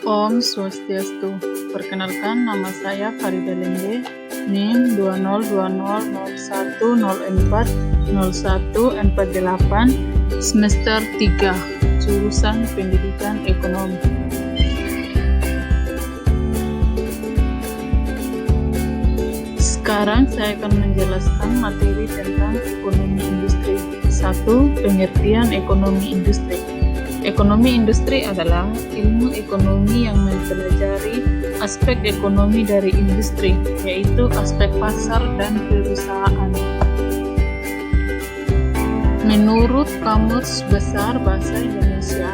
Om Swastiastu. Perkenalkan, nama saya Farida Lende, NIM 202001040148, semester 3, jurusan Pendidikan Ekonomi. Sekarang saya akan menjelaskan materi tentang ekonomi industri. 1. Pengertian ekonomi industri. Ekonomi industri adalah ilmu ekonomi yang mempelajari aspek ekonomi dari industri, yaitu aspek pasar dan perusahaan. Menurut Kamus Besar Bahasa Indonesia,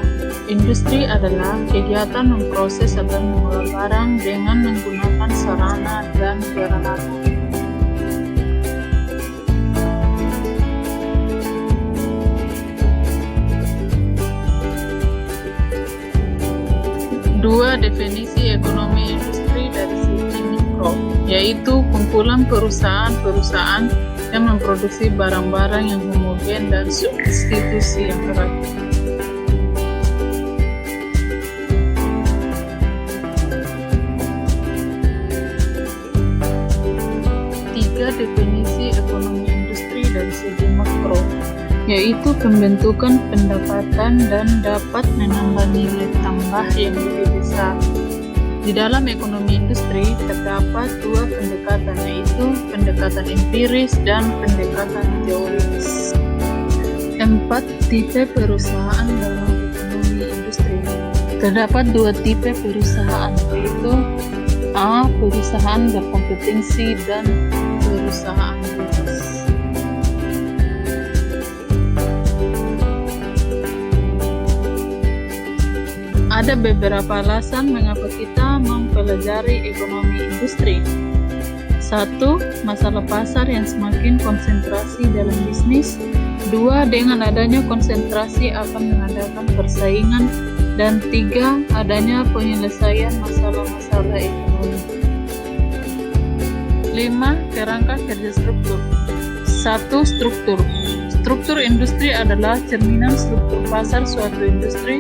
industri adalah kegiatan memproses atau mengolah barang dengan menggunakan sarana dan peralatan. Dua definisi ekonomi industri dari segi mikro, yaitu kumpulan perusahaan-perusahaan yang memproduksi barang-barang yang homogen dan substitusi yang erat. Tiga definisi ekonomi industri dari segi makro, yaitu pembentukan pendapatan dan dapat menambah nilai tambah yang lebih besar. Di dalam ekonomi industri terdapat dua pendekatan, yaitu pendekatan empiris dan pendekatan teoritis. 4. Tipe perusahaan dalam ekonomi industri. Terdapat dua tipe perusahaan, yaitu A. Perusahaan berkompetensi dan perusahaan bebas. Ada beberapa alasan mengapa kita mempelajari ekonomi industri. 1. Masalah pasar yang semakin konsentrasi dalam bisnis. 2. Dengan adanya konsentrasi akan mengadakan persaingan. Dan 3. Adanya penyelesaian masalah-masalah ekonomi. 5. Kerangka kerja struktur. 1. Struktur. Struktur industri adalah cerminan struktur pasar suatu industri.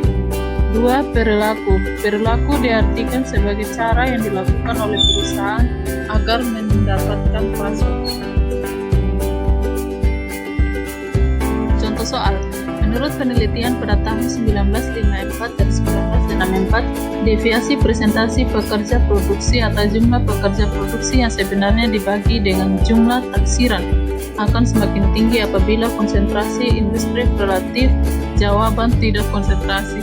2. Perilaku. Perilaku diartikan sebagai cara yang dilakukan oleh perusahaan agar mendapatkan pasar. Contoh soal. Menurut penelitian pada tahun 1954 dan 1964, deviasi presentasi pekerja produksi atau jumlah pekerja produksi yang sebenarnya dibagi dengan jumlah taksiran akan semakin tinggi apabila konsentrasi industri relatif. Jawaban tidak konsentrasi.